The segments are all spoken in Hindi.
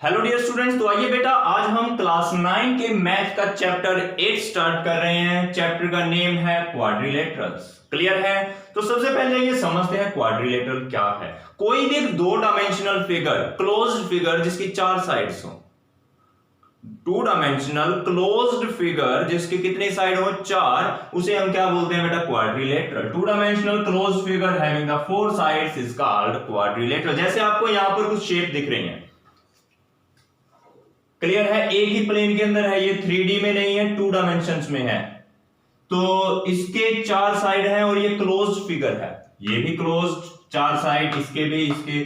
हेलो डियर स्टूडेंट्स, तो आइए बेटा आज हम क्लास 9 के मैथ का चैप्टर 8 स्टार्ट कर रहे हैं। चैप्टर का नेम है क्वाड्रिलेटरल्स। क्लियर है? तो सबसे पहले ये समझते हैं क्वाड्रिलेटरल क्या है। कोई भी एक दो डायमेंशनल फिगर, क्लोज्ड फिगर जिसकी चार साइड्स हो, टू डायमेंशनल क्लोज्ड फिगर जिसके कितने साइड हो, चार, उसे हम क्या बोलते हैं बेटा? Quadrilateral. Two dimensional closed figure having the four sides is called quadrilateral. जैसे आपको यहां पर कुछ शेप दिख रही है, क्लियर है? एक ही प्लेन के अंदर है, ये 3D में नहीं है, टू डायमेंशंस में है। तो इसके चार साइड है और ये क्लोज्ड फिगर है, ये भी क्लोज्ड, चार साइड इसके भी, इसके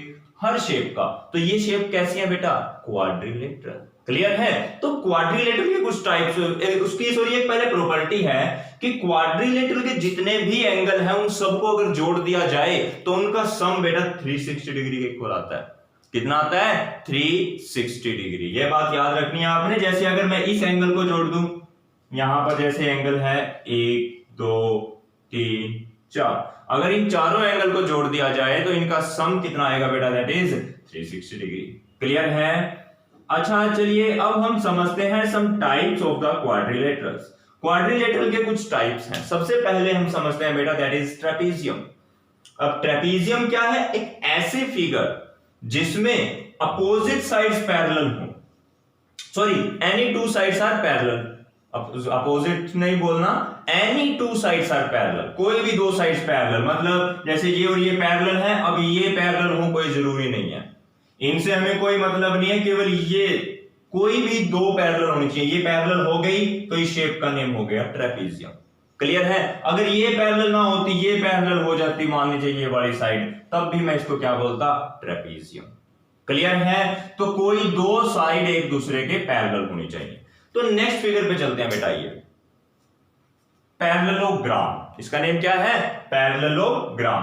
हर शेप का। तो ये शेप कैसी है बेटा? क्वाड्रिलेटरल। क्लियर है? तो क्वाड्रिलेटरल के कुछ टाइप्स, उसकी एक पहले प्रॉपर्टी है कि क्वाड्रिलेटरल के जितने भी एंगल हैं उन सबको अगर जोड़ दिया जाए तो उनका सम बेटा 360 डिग्री के इक्वल आता है। कितना आता है? 360 डिग्री। ये बात याद रखनी है आपने। जैसे अगर मैं इस एंगल को जोड़ दूं, यहां पर जैसे एंगल है 1 2 3 4, अगर इन चारों एंगल को जोड़ दिया जाए तो इनका सम कितना आएगा बेटा? That is 360 degree. क्लियर है? अच्छा चलिए अब हम समझते हैं some types of the quadrilaterals. Quadrilateral के कुछ टाइप्स हैं। सबसे पहले हम समझते हैं बेटा दैट इज ट्रेपीजियम। अब ट्रेपीजियम क्या है? एक ऐसे फिगर जिसमें अपोजिट साइड्स पैरेलल हो, sorry any two sides are parallel, opposite नहीं बोलना, any two sides are parallel, कोई भी दो साइड्स पैरेलल, मतलब जैसे ये और ये पैरेलल है, अब ये पैरेलल हो कोई जरूरी नहीं है, इनसे हमें कोई मतलब नहीं है, केवल ये कोई भी दो पैरेलल होनी चाहिए। ये पैरेलल हो गई तो इस शेप का नेम हो गया ट्रेपीजियम। क्लियर है? अगर ये पैरेलल ना होती, ये पैरेलल हो जाती, मान लीजिए ये वाली साइड, तब भी मैं इसको क्या बोलता? ट्रेपीजियम। क्लियर है? तो कोई दो साइड एक दूसरे के पैरेलल होनी चाहिए। तो नेक्स्ट फिगर पे चलते हैं बेटा, ये पैरेललोग्राम। इसका नेम क्या है? पैरेललोग्राम।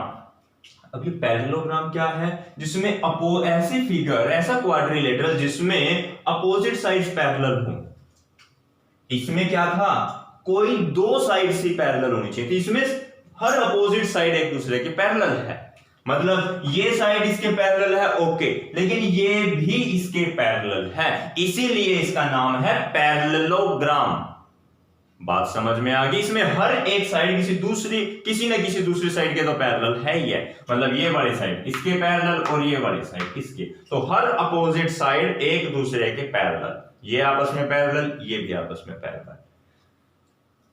अब ये पैरेललोग्राम क्या है? जिसमें ऐसी फिगर, ऐसा क्वाड्रिलेटरल जिसमें अपोजिट साइड्स पैरेलल हो। इसमें क्या था? कोई दो साइड से पैरेलल होनी चाहिए, इसमें हर अपोजिट साइड एक दूसरे के पैरेलल है, मतलब ये साइड इसके पैरेलल है, ओके, लेकिन ये भी इसके पैरेलल है, इसीलिए इसका नाम है पैरेललोग्राम। बात समझ में आ गई? इसमें हर एक साइड किसी न किसी दूसरी साइड के तो पैरेलल है ही है, मतलब ये वाली साइड इसके पैरेलल और ये वाली साइड इसके, तो हर अपोजिट साइड एक दूसरे के पैरेलल, ये आपस में पैरेलल, ये भी आपस में पैरेलल।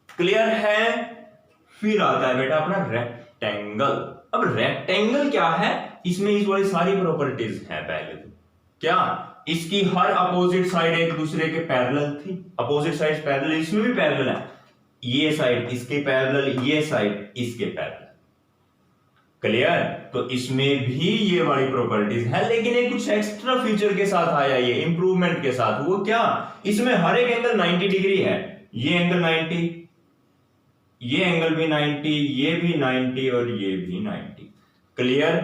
क्लियर है? फिर आता है बेटा अपना रेक्टेंगल। अब रेक्टेंगल क्या है? इसमें इस वाली सारी प्रॉपर्टीज हैं। पहले तो क्या, इसकी हर अपोजिट साइड एक दूसरे के पैरेलल थी, अपोजिट साइड पैरेलल, इसमें भी पैरेलल है, ये साइड इसके पैरेलल, ये साइड इसके पैरेलल। क्लियर? तो इसमें भी ये वाली प्रॉपर्टीज है, लेकिन एक कुछ एक्स्ट्रा फीचर के साथ आया, ये इंप्रूवमेंट के साथ। वो क्या? इसमें हर एक एंगल 90 डिग्री है, ये एंगल 90, ये एंगल भी 90, ये भी 90 और ये भी 90। क्लियर?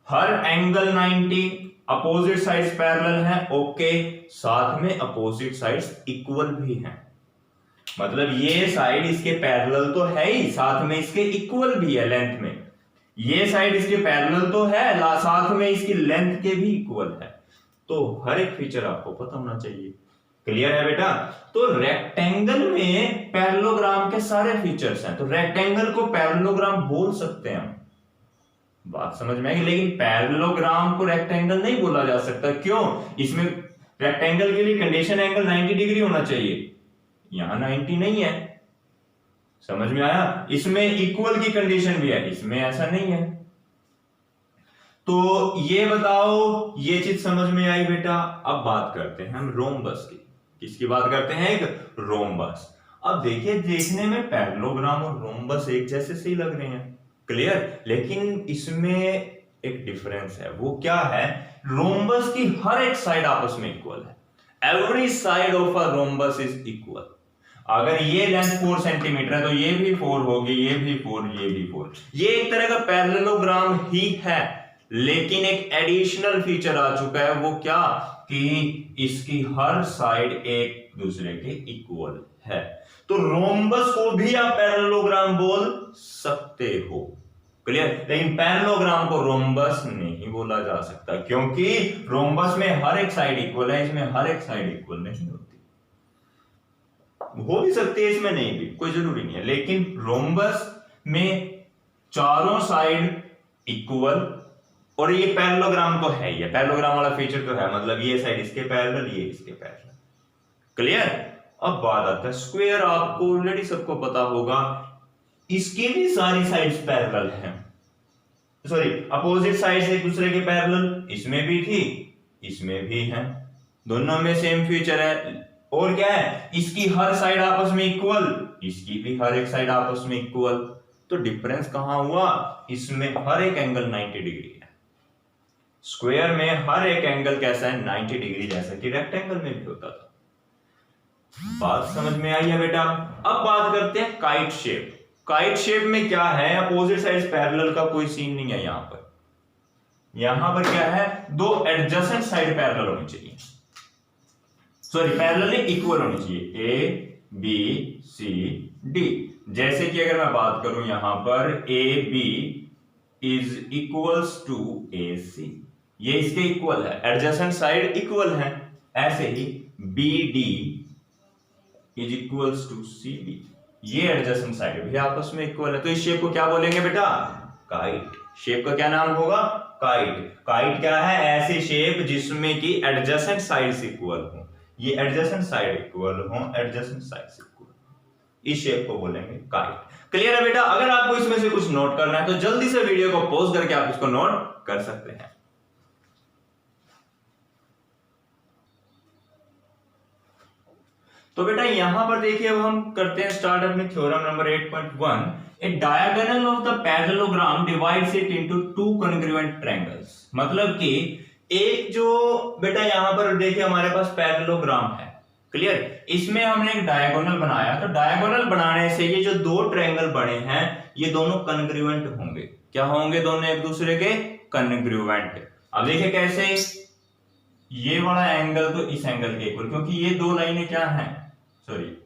हर एंगल 90, अपोजिट साइड्स पैरेलल है, ओके, साथ में अपोजिट साइड्स इक्वल भी हैं, मतलब ये साइड इसके पैरेलल तो है ही, साथ में इसके इक्वल भी है लेंथ में, ये साइड इसके पैरेलल तो है, साथ में इसकी लेंथ के भी इक्वल है। तो हर एक फीचर आपको पता होना चाहिए। क्लियर है बेटा? तो रेक्टेंगल में पैरेललोग्राम के सारे फीचर्स हैं, तो रेक्टेंगल को पैरेललोग्राम बोल सकते हैं हम। बात समझ में आई? लेकिन पैरेललोग्राम को रेक्टेंगल नहीं बोला जा सकता। क्यों? इसमें रेक्टेंगल के लिए कंडीशन एंगल 90 डिग्री होना चाहिए, यहां 90 नहीं है। समझ में आया? इसमें इक्वल की कंडीशन भी है, इसमें ऐसा नहीं है। तो ये बताओ, ये चीज समझ में आई बेटा? अब बात करते हैं हम रोम्बस की। किसकी बात करते हैं? एक रोम्बस। अब देखिए, देखने में पैरेललोग्राम और रोम्बस एक जैसे से ही लग रहे हैं, क्लियर, लेकिन इसमें एक डिफरेंस है। वो क्या है? रोम्बस की हर एक साइड आपस में इक्वल है, every side of a rhombus is equal. अगर ये लेंथ 4 सेंटीमीटर है तो ये भी 4 होगी, ये भी 4, ये भी 4। ये एक तरह का पैरेललोग्राम ही है, लेकिन एक एडिशनल फीचर आ चुका है। वो क्या? कि इसकी हर साइड एक दूसरे के इक्वल है। तो रोम्बस को भी आप पैरेललोग्राम बोल सकते हो। क्लियर। लेकिन पैरेललोग्राम को रोम्बस नहीं बोला जा सकता, क्योंकि रोम्बस में हर एक साइड इक्वल है, इसमें हर एक साइड इक्वल नहीं होती। हो भी सकती है, इसमें नहीं भी, कोई जरूरी नहीं है। लेकिन रोम्बस में चारों साइड इक्वल, और ये पैरेललोग्राम तो है, ये पैरेललोग्राम वाला फीचर तो है, मतलब ये साइड इसके पैरेलल, ये इसके पैरेलल। क्लियर। अब बात आता है स्क्वायर। आपको ऑलरेडी सबको पता होगा, इसकी भी सारी साइड्स पैरेलल हैं, सॉरी अपोजिट साइड्स एक दूसरे के पैरेलल, इसमें भी थी, इसमें भी है, दोनों में सेम फीचर है। और क्या है, इसकी हर साइड आपस में इक्वल, इसकी भी हर एक साइड आपस में इक्वल। तो डिफरेंस कहां हुआ, इसमें हर एक एंगल 90 डिग्री है, स्क्वायर में हर एक एंगल कैसा है 90 डिग्री, जैसा कि रेक्टेंगल में भी होता था। बात समझ में आई है बेटा। अब बात करते हैं काइट शेप। काइट शेप में क्या है, अपोजिट साइड्स पैरेलल का कोई सीन नहीं है यहां पर। यहां पर क्या है, दो एडजेसेंट साइड पैरेलल होनी चाहिए, सॉरी पैरेलल इक्वल होनी चाहिए, ए बी सी डी। जैसे कि अगर मैं बात करूं यहां पर A B is equals to A C, ये इसके इक्वल है, एडजेसेंट साइड इक्वल है। ऐसे ही B D is equals to C D, ये एडजेसेंट साइड भी आपस में इक्वल है। तो इस शेप को क्या बोलेंगे बेटा, काइट। शेप का क्या नाम होगा, काइट। काइट क्या है, ऐसी शेप जिसमें कि एडजेसेंट साइड्स इक्वल हो, ये एडजेसेंट साइड इक्वल हो, एडजेसेंट साइड्स इक्वल, इस शेप को बोलेंगे काइट। क्लियर है बेटा। अगर आपको इसमें से कुछ नोट करना है तो जल्दी से वीडियो को पॉज करके आप इसको नोट कर सकते हैं। तो बेटा यहां पर देखिए, अब हम करते हैं स्टार्ट अपने theorem number 8.1। A diagonal of the parallelogram divides it into two congruent triangles. मतलब कि एक जो बेटा यहां पर देखिए हमारे पास पैरेललोग्राम है, क्लियर, इसमें हमने एक डायगोनल बनाया। तो डायगोनल बनाने से ये जो दो ट्रायंगल बने हैं ये दोनों कॉन्ग्रुएंट होंगे। क्या होंगे, दोनों एक दूसरे के कॉन्ग्रुएंट। अब देखिए कैसे, ये वाला एंगल तो इस एंगल के इक्वल, क्योंकि ये दो लाइनें क्या हैं, सॉरी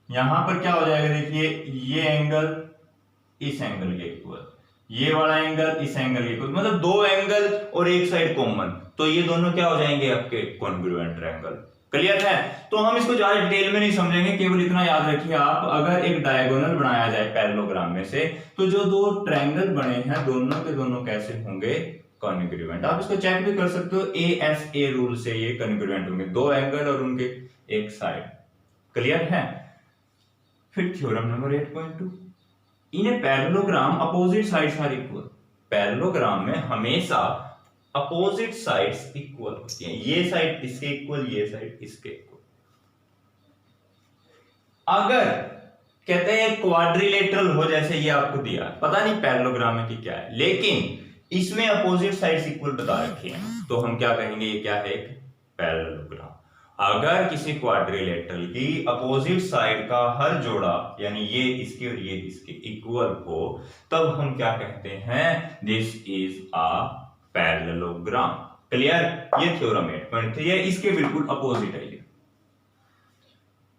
यहां पर क्या हो जाएगा, देखिए ये एंगल इस एंगल के इक्वल, ये वाला एंगल इस एंगल के इक्वल, मतलब दो एंगल और एक साइड कॉमन, तो ये दोनों क्या हो जाएंगे आपके कॉन्ग्रुएंट ट्रायंगल। क्लियर है। तो हम इसको ज्यादा डिटेल में नहीं समझेंगे, केवल इतना याद रखिए आप, अगर एक डायगोनल बनाया जाए पैरेललोग्राम में से, तो जो दो ट्रायंगल बने हैं दोनों के दोनों कैसे होंगे, कॉन्ग्रुएंट। आप इसको चेक भी कर सकते हो, ASA रूल से ये कॉन्ग्रुएंट होंगे, दो एंगल और उनके एक साइड। क्लियर है। फिर theorem number 8.2, in a parallelogram opposite sides are equal. Parallelogram में हमेशा अपोजिट साइड्स इक्वल होती हैं, ये साइड इसके इक्वल, ये साइड इसके इक्वल। अगर कहते हैं क्वाड्रिलेटरल हो, जैसे ये आपको दिया, पता नहीं पैरेललोग्राम में क्या है, लेकिन इसमें अपोजिट साइड्स इक्वल बता रखी हैं, तो हम क्या कहेंगे, ये क्या है, एक पैरेललोग्राम। अगर किसी क्वाड्रिलेटरल की अपोजिट साइड का हर जोड़ा, यानी ये इसके और ये इसके इक्वल हो, तब हम क्या कहते हैं, this is a parallelogram. Clear. ये थ्योरम 8.3 है, इसके बिल्कुल अपोजिट है ये।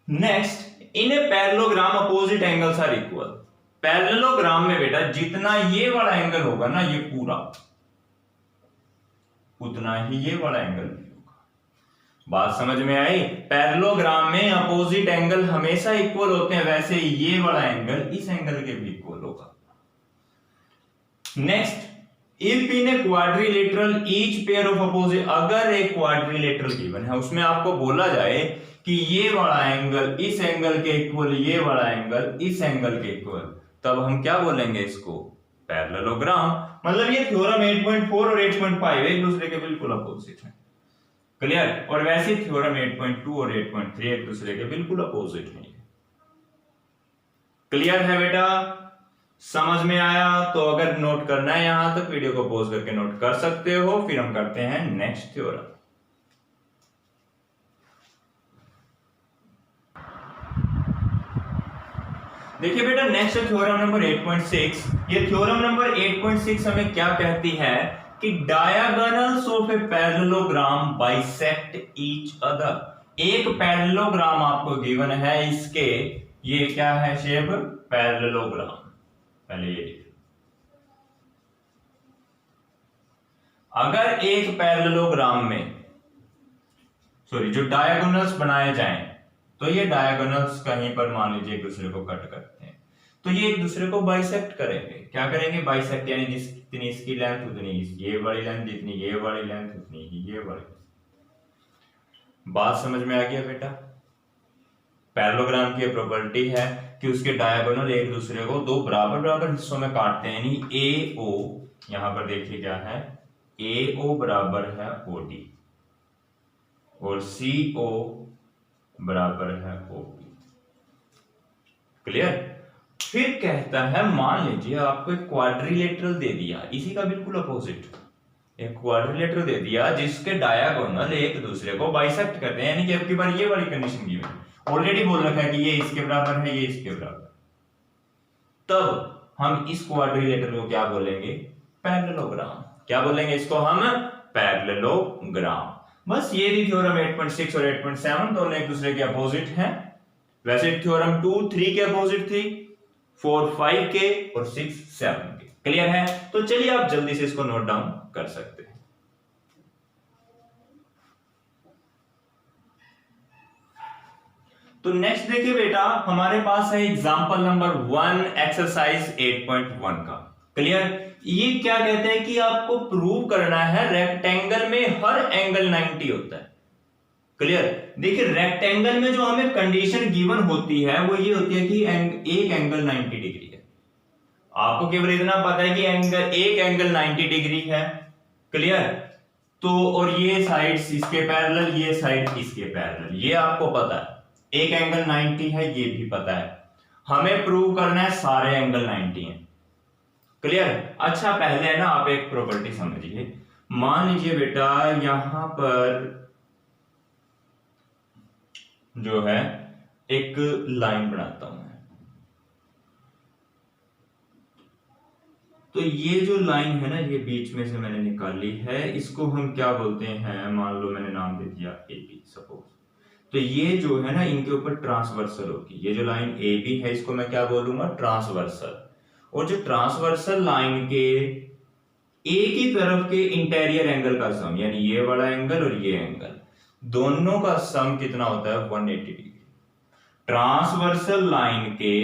Next, in a parallelogram opposite angles are equal. Parallelogram में बेटा जितना ये वाला एंगल होगा ना, ये पूरा, उतना ही ये वाला एंगल भी होगा। बात समझ में आई। पैरेललोग्राम में अपोजिट एंगल हमेशा इक्वल होते हैं, वैसे ये वाला एंगल इस एंगल के भी इक्वल होगा। Next, if in a quadrilateral each pair of opposite, अगर एक क्वाड्रिलेटरल गिवन है, उसमें आपको बोला जाए कि ये वाला एंगल इस एंगल के इक्वल, ये वाला एंगल इस एंगल के इक्वल, तब हम क्या बोलेंगे इसको, पैरेललोग्राम। मतलब ये थ्योरम 8.4 और 8.5 एक दूसरे के बिल्कुल अपोजिट हैं। क्लियर। और वैसे थ्योरम 8.2 और 8.3 एक दूसरे के बिल्कुल अपोजिट हैं। क्लियर है बेटा, समझ में आया। तो अगर नोट करना है यहां तक, वीडियो को पॉज करके नोट कर सकते हो। फिर हम करते हैं नेक्स्ट थ्योरम। देखिए बेटा, नेक्स्ट थ्योरम नंबर 8.6। ये थ्योरम नंबर 8.6 हमें क्या कहती है कि diagonals of a parallelogram bisect each other. एक पैरेललोग्राम आपको गिवन है, इसके ये क्या है शेप, पैरेललोग्राम। पहले ये अगर एक पैरेललोग्राम में जो डायगोनल्स बनाए जाएं, तो ये डायगोनल्स कहीं पर मान लीजिए एक दूसरे को कट करते हैं, तो ये एक दूसरे को बाइसेक्ट करेंगे। क्या करेंगे? बाइसेक्ट, यानी जितनी इसकी लेंथ उतनी ये वाली लेंथ, जितनी ये वाली लेंथ उतनी ही ये वाली। बात समझ में आ गया बेटा? पैरेललोग्राम की प्रॉपर्टी है कि उसके डायगोनल एक दूसरे को दो बराबर बराबर हिस्सों में काटते हैं, यानी ए ओ, यहां पर देखिए क्या है, ए ओ बराबर है ओ डी और सी ओ बराबर है ओ पी। क्लियर? फिर कहता है मान लीजिए आपको एक क्वाड्रिलेटरल दे दिया, इसी का बिल्कुल अपोजिट, एक क्वाड्रिलेटरल दे दिया जिसके डायगोनल एक दूसरे को बाइसेक्ट करते हैं, यानी कि अब की बार ये वाली कंडीशन गिवन, ऑलरेडी बोल रखा है कि ये इसके बराबर है, ये इसके बराबर, तब हम इस क्वाड्रिलेटरल को क्या बोलेंगे? पैरेललोग्राम। क्या बोलेंगे इसको हम? पैरेललोग्राम। बस ये भी थ्योरम 8.6 और 8.7 दोनों एक दूसरे के अपोजिट हैं। वैसे थ्योरम 2 3 के अपोजिट थी, 4 5 के और 6 7 के। क्लियर है? तो चलिए आप जल्दी से इसको नोट डाउन कर सकते हैं। तो नेक्स्ट देखिए बेटा, हमारे पास है एग्जांपल नंबर 1 एक्सरसाइज 8.1 का। क्लियर? ये क्या कहते हैं कि आपको प्रूव करना है रेक्टेंगल में हर एंगल 90 होता है। क्लियर? देखिए रेक्टेंगल में जो हमें कंडीशन गिवन होती है वो ये होती है कि एक एंगल 90 डिग्री है। आपको केवल इतना पता है कि एक एंगल 90 डिग्री है। क्लियर? तो और ये साइड्स इसके पैरेलल, ये साइड इसके पैरेलल, ये आपको पता है। एक एंगल 90 है, ये भी पता है। हमें प्रूव करना है सारे एंगल 90 हैं। क्लियर? अच्छा पहले है ना आप एक प्रॉपर्टी समझिए। मान लीजिए बेटा यहां पर जो है एक लाइन बनाता हूं मैं, तो ये जो लाइन है ना, ये बीच में से मैंने निकाली है, इसको हम क्या बोलते हैं? मान लो मैंने नाम दे दिया ए बी सपोज। तो ये जो है ना इनके ऊपर ट्रांसवर्सल होगी। ये जो लाइन ए बी है इसको मैं क्या बोलूंगा? ट्रांसवर्सल। और जो ट्रांसवर्सल लाइन के एक ही तरफ के इंटीरियर एंगल का सम, यानी ये वाला एंगल और ये एंगल, दोनों का सम कितना होता है? 180 डिग्री। ट्रांसवर्सल लाइन के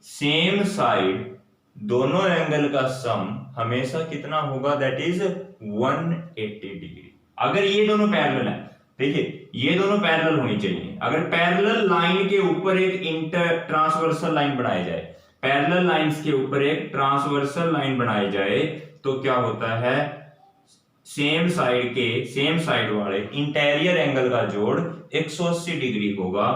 सेम साइड दोनों एंगल का सम हमेशा कितना होगा? That is 180 degree. अगर ये दोनों पैरेलल है, देखिए ये दोनों पैरेलल होनी चाहिए। अगर पैरेलल लाइन के ऊपर एक ट्रांसवर्सल लाइन बनाई जाए, पैरेलल लाइंस के ऊपर एक ट्रांसवर्सल लाइन बनाई जाए, तो क्या होता है? सेम साइड वाले इंटीरियर एंगल का जोड़ 180 डिग्री होगा।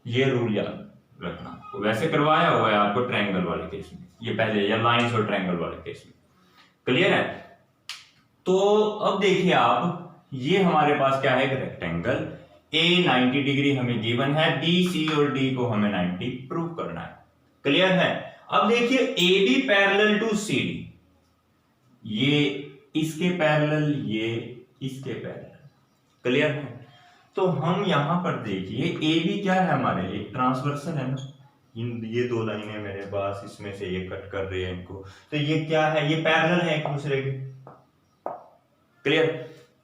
ये रूल याद रखना। तो वैसे करवाया हुआ है आपको ट्रायंगल वाले केस में, ये पहले, या लाइंस और ट्रायंगल वाले केस में। क्लियर है? तो अब देखिए आप, ये हमारे पास क्या है? एक रेक्टेंगल। ए 90 डिग्री हमें गिवन है, बी सी और डी को हमें 90 प्रूव करना है। क्लियर है? अब देखिए A B parallel to C D, ये इसके पैरेलल, ये इसके पैरेलल। क्लियर है? तो हम यहां पर देखिए ए बी क्या है हमारे लिए? ट्रांसवर्सल है ना। ये दो लाइनें मेरे पास, इसमें से ये कट कर रही है इनको, तो ये क्या है? ये पैरेलल है एक दूसरे के। क्लियर?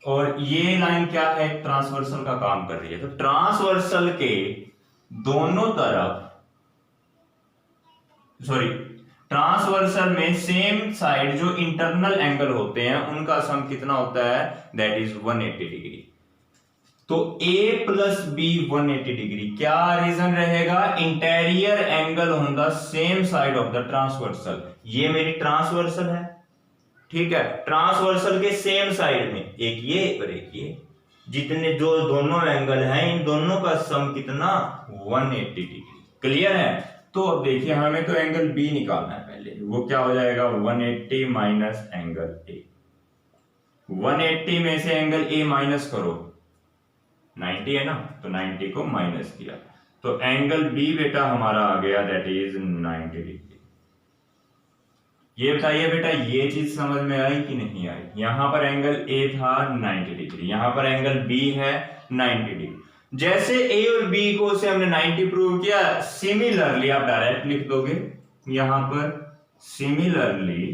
और ये लाइन क्या है? ट्रांसवर्सल का काम कर रही है। तो ट्रांसवर्सल के दोनों तरफ, ट्रांसवर्सल में सेम साइड जो इंटरनल एंगल होते हैं उनका सम कितना होता है? That is 180 degree. तो A प्लस बी 180 डिग्री। क्या रीजन रहेगा? Interior angle on the same side of the transversal. ये मेरी ट्रांसवर्सल है, ठीक है? ट्रांसवर्सल के सेम साइड में एक ये और एक ये, जितने जो दोनों एंगल हैं इन दोनों का सम कितना? 180 डिग्री। क्लियर है? तो अब देखिए हमें तो एंगल बी निकालना है पहले। वो क्या हो जाएगा? 180 माइनस एंगल ए। 180 में से एंगल ए माइनस करो, 90 है ना, तो 90 को माइनस किया, तो एंगल बी बेटा हमारा आ गया, दैट इज 90 डिग्री। ये बताइए बेटा ये चीज समझ में आई कि नहीं आई? यहां पर एंगल ए था 90 डिग्री, यहां पर एंगल बी है 90 डिग्री। जैसे ए और बी को से हमने 90 प्रूव किया, सिमिलरली आप डायरेक्ट लिख दोगे यहां पर, similarly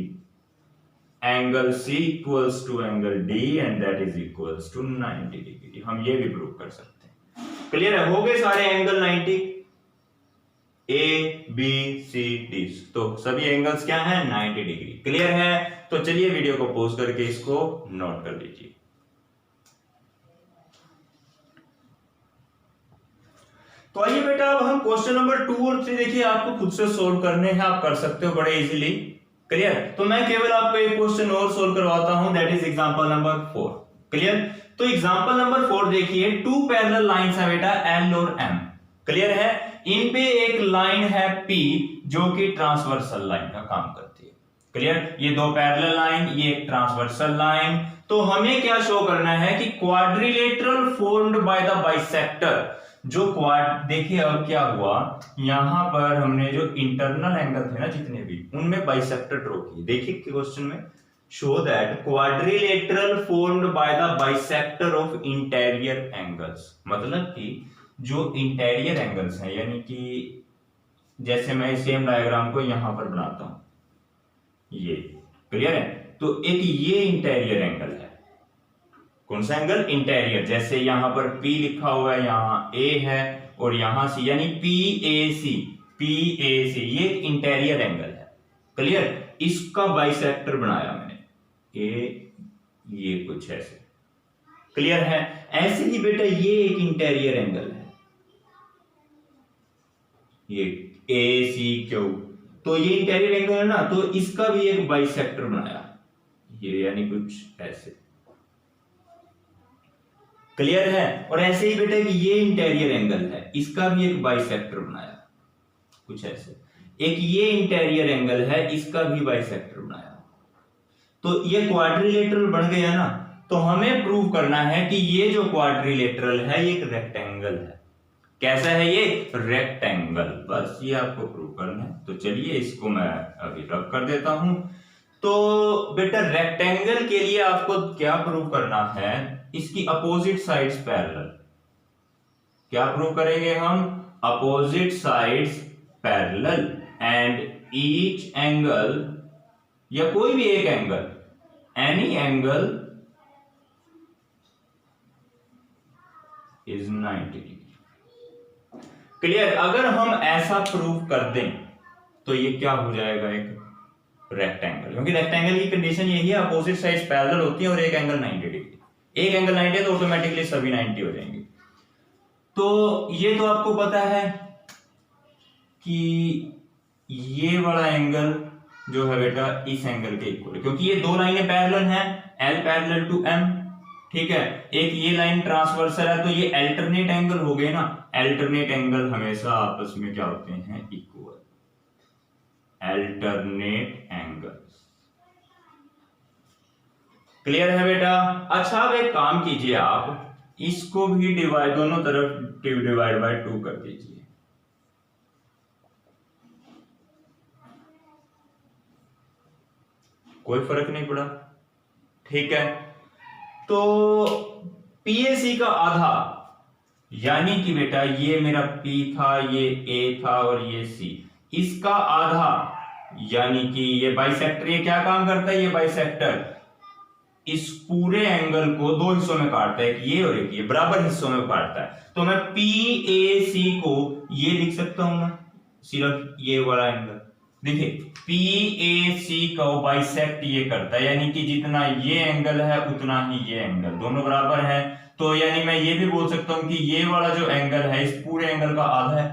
angle C equals to angle D and that is equals to 90 degree. हम ये भी प्रूव कर सकते हैं। क्लियर है? हो गए सारे angle 90, A B C D, तो सभी एंगल्स क्या हैं? 90 डिग्री। क्लियर है? तो चलिए वीडियो को पॉज करके इसको नोट कर लीजिए। तो आइए बेटा अब हम क्वेश्चन नंबर 2 और 3 देखिए, आपको खुद से सोल्व करने हैं, आप कर सकते हो बड़े इजीली। क्लियर? तो मैं केवल आपको एक क्वेश्चन और सोल्व करवाता हूं, that is example number 4। Clear? तो एग्जांपल नंबर 4 देखिए, टू पैरेलल लाइंस है बेटा L और M। क्लियर है? इन पे एक लाइन है P जो कि ट्रांसवर्सल लाइन का काम करती है। क्लियर? ये दो पैरेलल लाइन, ये एक ट्रांसवर्सल लाइन। तो हमें क्या शो करना है कि quadrilateral formed by the bisector, जो देखिए अब क्या हुआ, यहां पर हमने जो इंटरनल एंगल थे ना जितने भी, उनमें बाइसेक्टर ड्रॉ किए। देखिए क्वेश्चन में, show that quadrilateral formed by the bisector of interior angles, मतलब कि जो इंटीरियर एंगल्स हैं, यानी कि जैसे मैं सेम डायग्राम को यहां पर बनाता हूं, ये क्लियर है? तो एक ये इंटीरियर एंगल है, कौन सा एंगल? इंटीरियर। जैसे यहां पर P लिखा हुआ है, यहां A है और यहां C, यानी PAC, PAC ये इंटीरियर एंगल है। क्लियर? इसका बाइसेक्टर बनाया मैंने, ये कुछ ऐसे। क्लियर है? ऐसे ही बेटा ये एक इंटीरियर एंगल है, ये ACQ, तो ये इंटीरियर एंगल है ना, तो इसका भी एक बाइसेक्टर बनाया, ये यानी कुछ ऐसे। क्लियर है? और ऐसे ही बेटा कि ये इंटीरियर एंगल है, इसका भी एक बाइसेक्टर बनाया, कुछ ऐसे। एक ये इंटीरियर एंगल है, इसका भी बाइसेक्टर बनाया, तो ये क्वाड्रिलेटरल बन गया ना। तो हमें प्रूव करना है कि ये जो क्वाड्रिलेटरल है ये एक रेक्टेंगल है। कैसा है ये? रेक्टेंगल। बस ये आपको प्रूव करना है। तो चलिए इसको मैं अभी रब कर देता हूं। तो बेटा रेक्टेंगल के लिए आपको क्या प्रूव करना है? इसकी अपोजिट साइड्स पैरेलल। क्या प्रूव करेंगे हम? Opposite sides parallel and each angle, या कोई भी एक angle, any angle is 90 degree. Clear? अगर हम ऐसा प्रूव कर दें तो ये क्या हो जाएगा? एक रेक्टेंगल, क्योंकि रेक्टेंगल की कंडीशन यही है, अपोजिट साइड्स पैरेलल होती है और एक एंगल 90 डिग्री। एक एंगल 90 है तो ऑटोमेटिकली सभी 90 हो जाएंगे। तो ये तो आपको पता है कि ये वाला एंगल जो है बेटा इस एंगल के इक्वल है, क्योंकि ये दो लाइनें पैरेलल हैं, L पैरेलल टू M। ठीक है? एक ये लाइन ट्रांसवर्सल है, तो ये अल्टरनेट एंगल हो गए ना। अल्टरनेट एंगल हमेशा आपस में क्या होते हैं? इक्वल। Alternate angles. क्लियर है बेटा? अच्छा अब एक काम कीजिए, आप इसको भी डिवाइड, दोनों तरफ डिवाइड बाय 2 कर दीजिए। कोई फर्क नहीं पड़ा। ठीक है? तो PAC का आधा, यानी कि बेटा ये मेरा P था, ये A था और ये C, इसका आधा, यानी कि ये बाइसेक्टर, ये क्या काम करता है? ये बाइसेक्टर इस पूरे एंगल को दो हिस्सों में काटता है, एक ये और एक ये, बराबर हिस्सों में काटता है। तो मैं PAC को ये लिख सकता हूं ना, सिर्फ ये वाला एंगल। देखिए PAC को बाइसेक्ट ये करता है, यानी कि जितना ये एंगल है उतना ही ये एंगल, दोनों बराबर है। तो यानी मैं ये भी बोल सकता हूं कि ये वाला जो एंगल है इस पूरे एंगल का आधा है,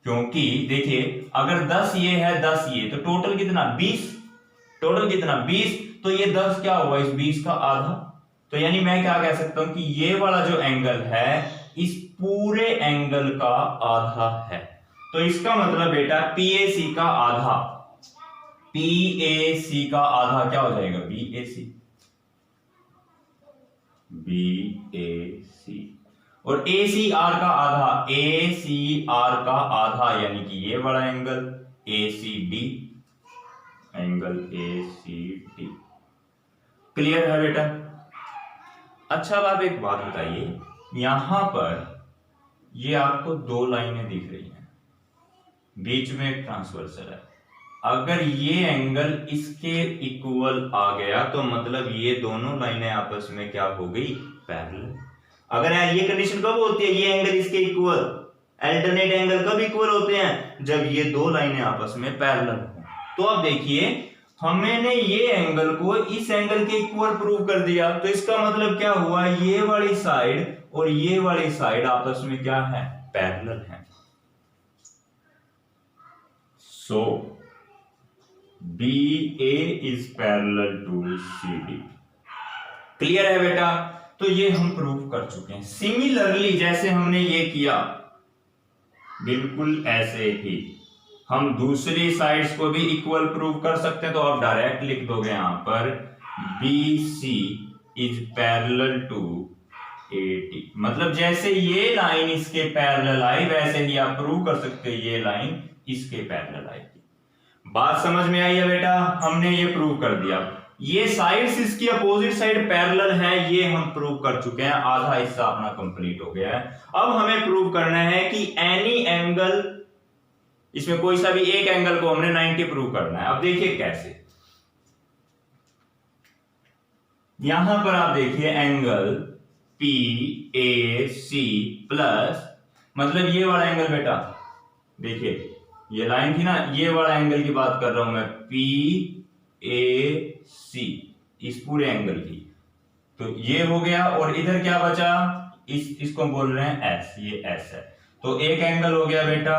क्योंकि देखिए अगर 10 ये है 10 ये, तो टोटल कितना? 20। टोटल कितना? 20। तो ये 10 क्या होगा? इस 20 का आधा। तो यानी मैं क्या कह सकता हूं कि ये वाला जो एंगल है इस पूरे एंगल का आधा है। तो इसका मतलब बेटा PAC का आधा, PAC का आधा क्या हो जाएगा? BAC। और ACR का आधा, ACR का आधा, यानी कि ये वाला angle ACD, angle ACD। Clear है बेटा? अच्छा अब आप एक बात बताइए, यहां पर ये आपको दो लाइनें दिख रही हैं, बीच में एक ट्रांसवर्सल है। अगर ये एंगल इसके इक्वल आ गया तो मतलब ये दोनों लाइनें आपस में क्या हो गई, पैरेलल। अगर ये कंडीशन कब होती है, ये एंगल इसके इक्वल, अल्टरनेट एंगल कब इक्वल होते हैं, जब ये दो लाइनें आपस में पैरेलल हो। तो अब देखिए हमने ये एंगल को इस एंगल के इक्वल प्रूव कर दिया, तो इसका मतलब क्या हुआ, ये वाली साइड और ये वाली साइड आपस में क्या है, पैरेलल है। सो BA is parallel to CD। Clear है बेटा, तो ये हम प्रूव कर चुके हैं। सिमिलरली जैसे हमने ये किया, बिल्कुल ऐसे ही हम दूसरी साइड्स को भी इक्वल प्रूव कर सकते हैं। तो आप डायरेक्ट लिख दोगे यहां पर BC is parallel to AD। मतलब जैसे ये लाइन इसके पैरेलल आई, वैसे ही आप प्रूव कर सकते हो ये लाइन इसके पैरेलल आएगी। बात समझ में आई है बेटा, हमने ये प्रूव कर दिया। ये साइड्स इसकी अपोजिट साइड पैरेलल हैं, ये हम प्रूव कर चुके हैं, आधा हिस्सा अपना कंप्लीट हो गया है। अब हमें प्रूव करना है कि एनी एंगल, इसमें कोई सा भी एक एंगल को हमने 90 प्रूव करना है। अब देखिए कैसे, यहां पर आप देखिए एंगल PAC प्लस, मतलब ये वाला एंगल बेटा, देखिए ये लाइन थी ना, ये वाला एंगल की बात कर रहा हूं मैं, PAC, इस पूरे एंगल की। तो ये हो गया और इधर क्या बचा, इसको बोल रहे हैं S, ये S है। तो एक एंगल हो गया बेटा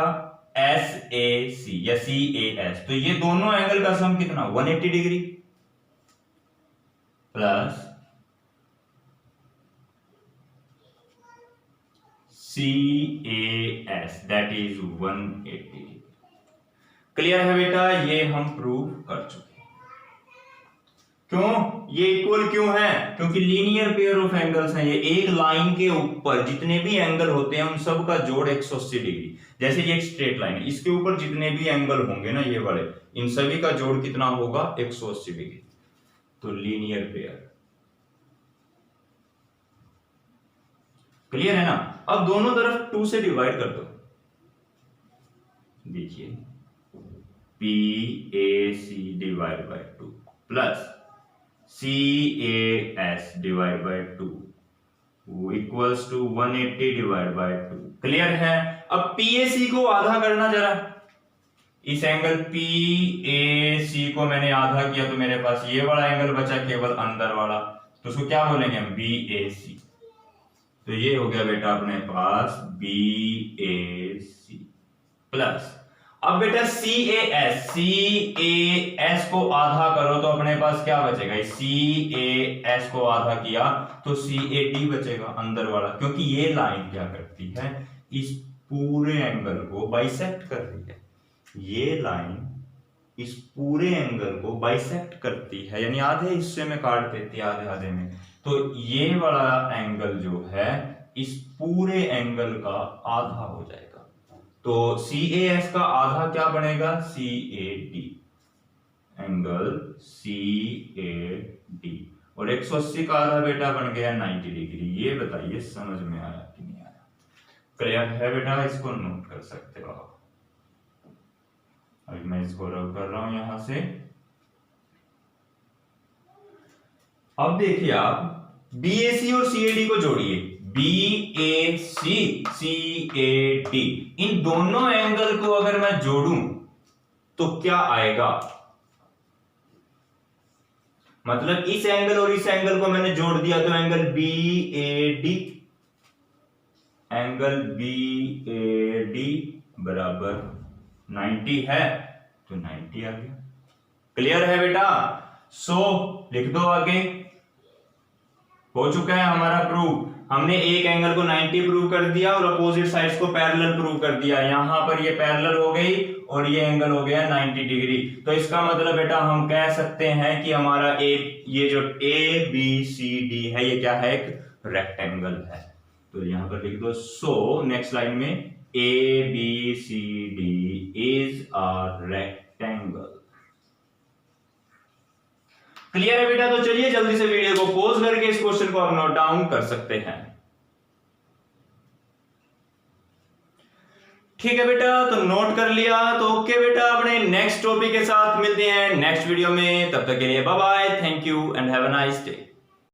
SAC या CAS। तो ये दोनों एंगल का सम कितना, 180 degree plus CAS that is 180। Clear है बेटा, ये हम प्रूव कर चुके हैं। क्यों, ये इक्वल क्यों है, क्योंकि लीनियर पेयर ऑफ एंगल्स हैं। ये एक लाइन के ऊपर जितने भी एंगल होते हैं उन सब का जोड़ 180 डिग्री। जैसे ये एक स्ट्रेट लाइन है, इसके ऊपर जितने भी एंगल होंगे ना ये वाले, इन सभी का जोड़ कितना होगा, 180 डिग्री। तो लीनियर पेयर। क्लियर है ना। अब दोनों तरफ 2 से डिवाइड कर दो, देखिए PAC divide by 2 plus CAS divide by 2 equals to 180 divide by 2। Clear है। अब PAC को आधा करना जरा, इस एंगल PAC को मैंने आधा किया तो मेरे पास ये वाला एंगल बचा केवल अंदर वाला, तो उसको क्या बोलेंगे हम, BAC। तो ये हो गया बेटा अपने पास BAC प्लस, अब बेटा CAS को आधा करो तो अपने पास क्या बचेगा, CAS को आधा किया तो CAD बचेगा अंदर वाला, क्योंकि ये लाइन क्या करती है, इस पूरे एंगल को बाइसेक्ट कर रही है। ये लाइन इस पूरे एंगल को बाइसेक्ट करती है, यानी आधे हिस्से में काट देती है, आधे आधे में। तो ये वाला एंगल जो है इस पूरे एंगल का आधा हो जाएगा। तो CAS का आधा क्या बनेगा, CAD, एंगल CAD, और 180 का आधा बेटा बन गया 90 डिग्री। ये बताइए समझ में आया कि नहीं आया। क्लियर है बेटा, इसको नोट कर सकते हो आप। अभी मैं इसको रब कर रहा हूं यहां से। अब देखिए आप BAC और CAD को जोड़िए, BAC CAD, इन दोनों एंगल को अगर मैं जोड़ूं तो क्या आएगा, मतलब इस एंगल और इस एंगल को मैंने जोड़ दिया तो एंगल BAD, एंगल BAD बराबर 90 है, तो 90 आ गया। क्लियर है बेटा। सो लिख दो आगे, हो चुका है हमारा प्रूव। हमने एक एंगल को 90 प्रूव कर दिया और अपोजिट साइड्स को पैरेलल प्रूव कर दिया। यहां पर ये पैरेलल हो गई और ये एंगल हो गया 90 डिग्री। तो इसका मतलब बेटा हम कह सकते हैं कि हमारा ये जो ABCD है ये क्या है, एक रेक्टेंगल है। तो यहां पर लिख दो, सो नेक्स्ट लाइन में ABCD is a rectangle. Clear है बेटा। तो चलिए जल्दी से वीडियो को पॉज करके इस क्वेश्चन को आप नोट डाउन कर सकते हैं। ठीक है बेटा, तो नोट कर लिया। तो ओके बेटा, अपने नेक्स्ट टॉपिक के साथ मिलते हैं नेक्स्ट वीडियो में। तब तक के लिए bye bye, thank you and have a nice day.